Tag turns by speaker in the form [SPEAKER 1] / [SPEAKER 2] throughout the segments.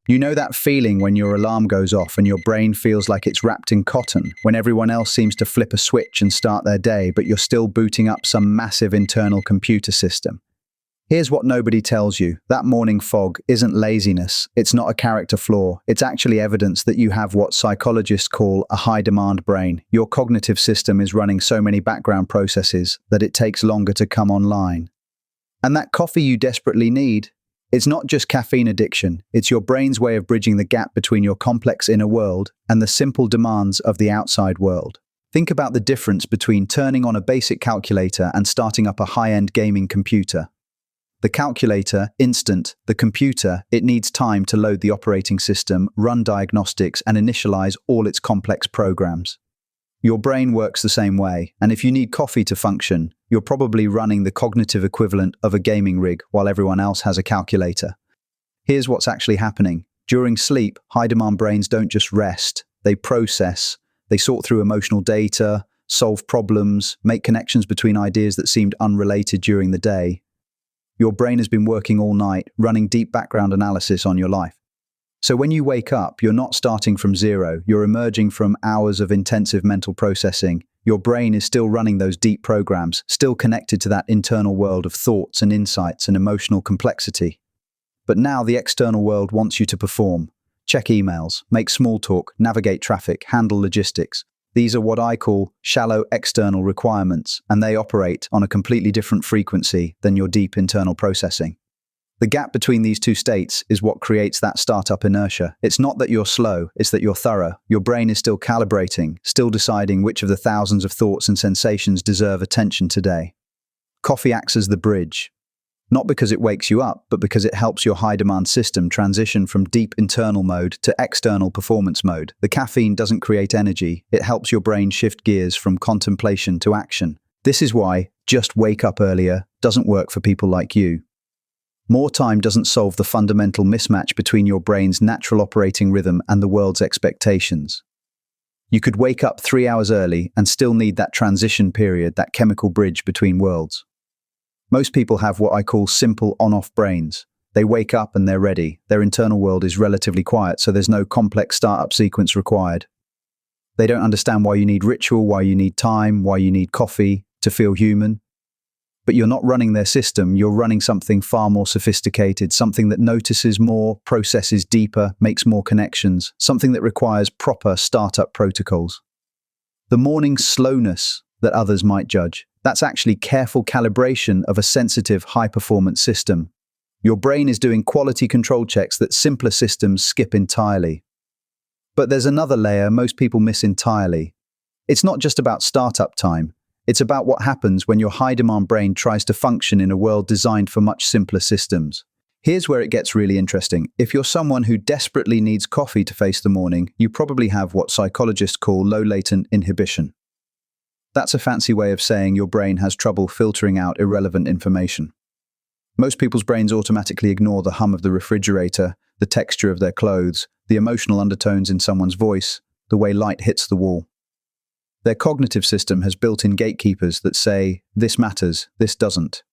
[SPEAKER 1] You know that feeling when your alarm goes off and your brain feels like it's wrapped in cotton, when everyone else seems to flip a switch and start their day, but you're still booting up some massive internal computer system. Here's what nobody tells you. That morning fog isn't laziness. It's not a character flaw. It's actually evidence that you have what psychologists call a high-demand brain. Your cognitive system is running so many background processes that it takes longer to come online. And that coffee you desperately need, it's not just caffeine addiction. It's your brain's way of bridging the gap between your complex inner world and the simple demands of the outside world. Think about the difference between turning on a basic calculator and starting up a high-end gaming computer. The calculator, instant. The computer, it needs time to load the operating system, run diagnostics, and initialize all its complex programs. Your brain works the same way, and if you need coffee to function, you're probably running the cognitive equivalent of a gaming rig while everyone else has a calculator. Here's what's actually happening. During sleep, high-demand brains don't just rest, they process. They sort through emotional data, solve problems, make connections between ideas that seemed unrelated during the day. Your brain has been working all night, running deep background analysis on your life. So when you wake up, you're not starting from zero. You're emerging from hours of intensive mental processing. Your brain is still running those deep programs, still connected to that internal world of thoughts and insights and emotional complexity. But now the external world wants you to perform. Check emails, make small talk, navigate traffic, handle logistics. These are what I call shallow external requirements, and they operate on a completely different frequency than your deep internal processing. The gap between these two states is what creates that startup inertia. It's not that you're slow, it's that you're thorough. Your brain is still calibrating, still deciding which of the thousands of thoughts and sensations deserve attention today. Coffee acts as the bridge. Not because it wakes you up, but because it helps your high-demand system transition from deep internal mode to external performance mode. The caffeine doesn't create energy, it helps your brain shift gears from contemplation to action. This is why just wake up earlier doesn't work for people like you. More time doesn't solve the fundamental mismatch between your brain's natural operating rhythm and the world's expectations. You could wake up 3 hours early and still need that transition period, that chemical bridge between worlds. Most people have what I call simple on-off brains. They wake up and they're ready. Their internal world is relatively quiet, so there's no complex startup sequence required. They don't understand why you need ritual, why you need time, why you need coffee to feel human. But you're not running their system, you're running something far more sophisticated, something that notices more, processes deeper, makes more connections, something that requires proper startup protocols. The morning slowness that others might judge, that's actually careful calibration of a sensitive, high-performance system. Your brain is doing quality control checks that simpler systems skip entirely. But there's another layer most people miss entirely. It's not just about startup time. It's about what happens when your high-demand brain tries to function in a world designed for much simpler systems. Here's where it gets really interesting. If you're someone who desperately needs coffee to face the morning, you probably have what psychologists call low latent inhibition. That's a fancy way of saying your brain has trouble filtering out irrelevant information. Most people's brains automatically ignore the hum of the refrigerator, the texture of their clothes, the emotional undertones in someone's voice, the way light hits the wall. Their cognitive system has built-in gatekeepers that say, this matters, this doesn't.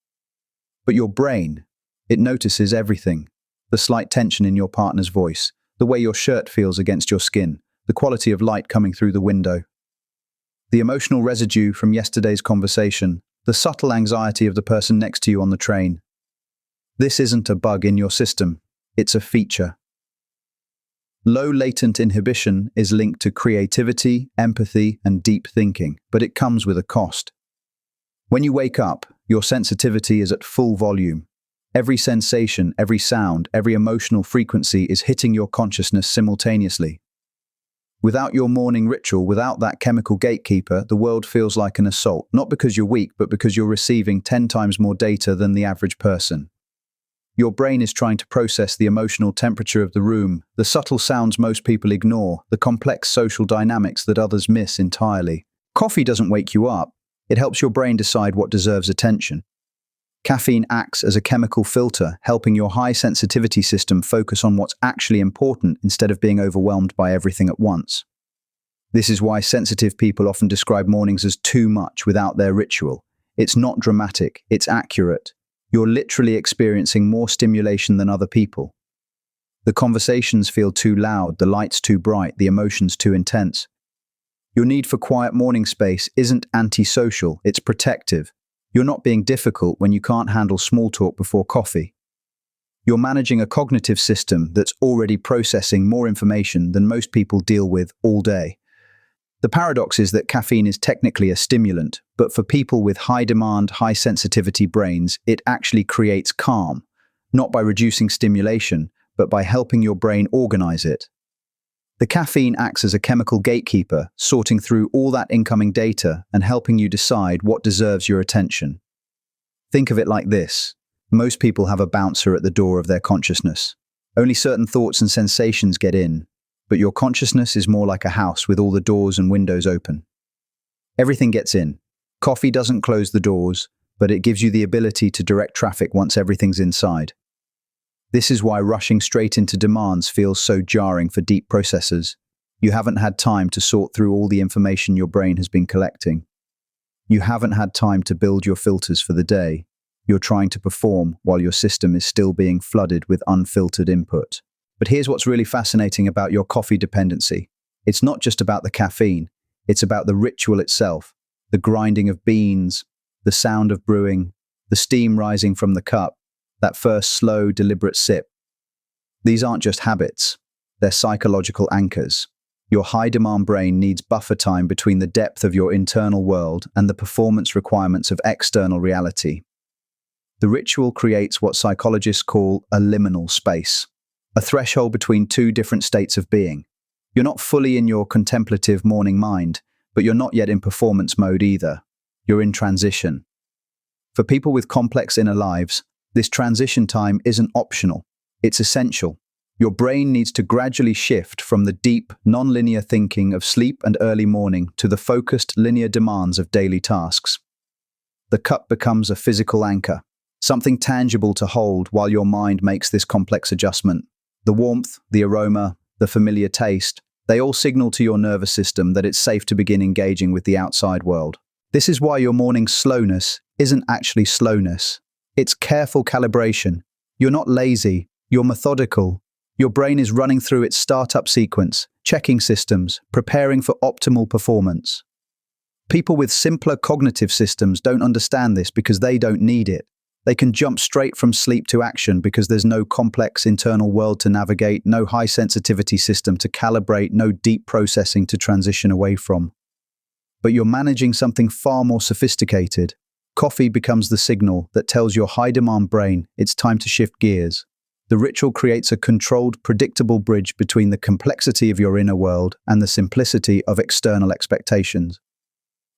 [SPEAKER 1] But your brain, it notices everything. The slight tension in your partner's voice, the way your shirt feels against your skin, the quality of light coming through the window. The emotional residue from yesterday's conversation, the subtle anxiety of the person next to you on the train. This isn't a bug in your system, it's a feature. Low latent inhibition is linked to creativity, empathy, and deep thinking, but it comes with a cost. When you wake up, your sensitivity is at full volume. Every sensation, every sound, every emotional frequency is hitting your consciousness simultaneously. Without your morning ritual, without that chemical gatekeeper, the world feels like an assault, not because you're weak, but because you're receiving 10 times more data than the average person. Your brain is trying to process the emotional temperature of the room, the subtle sounds most people ignore, the complex social dynamics that others miss entirely. Coffee doesn't wake you up. It helps your brain decide what deserves attention. Caffeine acts as a chemical filter, helping your high sensitivity system focus on what's actually important instead of being overwhelmed by everything at once. This is why sensitive people often describe mornings as too much without their ritual. It's not dramatic, it's accurate. You're literally experiencing more stimulation than other people. The conversations feel too loud, the lights too bright, the emotions too intense. Your need for quiet morning space isn't antisocial, it's protective. You're not being difficult when you can't handle small talk before coffee. You're managing a cognitive system that's already processing more information than most people deal with all day. The paradox is that caffeine is technically a stimulant, but for people with high-demand, high-sensitivity brains, it actually creates calm, not by reducing stimulation, but by helping your brain organize it. The caffeine acts as a chemical gatekeeper, sorting through all that incoming data and helping you decide what deserves your attention. Think of it like this. Most people have a bouncer at the door of their consciousness. Only certain thoughts and sensations get in, but your consciousness is more like a house with all the doors and windows open. Everything gets in. Coffee doesn't close the doors, but it gives you the ability to direct traffic once everything's inside. This is why rushing straight into demands feels so jarring for deep processors. You haven't had time to sort through all the information your brain has been collecting. You haven't had time to build your filters for the day. You're trying to perform while your system is still being flooded with unfiltered input. But here's what's really fascinating about your coffee dependency. It's not just about the caffeine, it's about the ritual itself, the grinding of beans, the sound of brewing, the steam rising from the cup, that first slow, deliberate sip. These aren't just habits, they're psychological anchors. Your high-demand brain needs buffer time between the depth of your internal world and the performance requirements of external reality. The ritual creates what psychologists call a liminal space, a threshold between two different states of being. You're not fully in your contemplative morning mind, but you're not yet in performance mode either. You're in transition. For people with complex inner lives, this transition time isn't optional, it's essential. Your brain needs to gradually shift from the deep, non-linear thinking of sleep and early morning to the focused, linear demands of daily tasks. The cup becomes a physical anchor, something tangible to hold while your mind makes this complex adjustment. The warmth, the aroma, the familiar taste, they all signal to your nervous system that it's safe to begin engaging with the outside world. This is why your morning slowness isn't actually slowness. It's careful calibration. You're not lazy, you're methodical. Your brain is running through its startup sequence, checking systems, preparing for optimal performance. People with simpler cognitive systems don't understand this because they don't need it. They can jump straight from sleep to action because there's no complex internal world to navigate, no high-sensitivity system to calibrate, no deep processing to transition away from. But you're managing something far more sophisticated. Coffee becomes the signal that tells your high-demand brain it's time to shift gears. The ritual creates a controlled, predictable bridge between the complexity of your inner world and the simplicity of external expectations.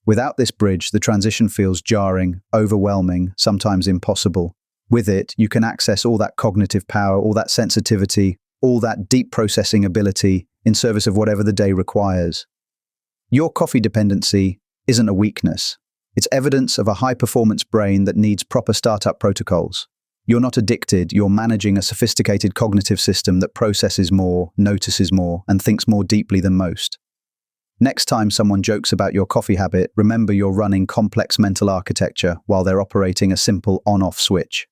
[SPEAKER 1] Without this bridge, the transition feels jarring, overwhelming, sometimes impossible. With it, you can access all that cognitive power, all that sensitivity, all that deep processing ability in service of whatever the day requires. Your coffee dependency isn't a weakness. It's evidence of a high-performance brain that needs proper startup protocols. You're not addicted, you're managing a sophisticated cognitive system that processes more, notices more, and thinks more deeply than most. Next time someone jokes about your coffee habit, remember you're running complex mental architecture while they're operating a simple on-off switch.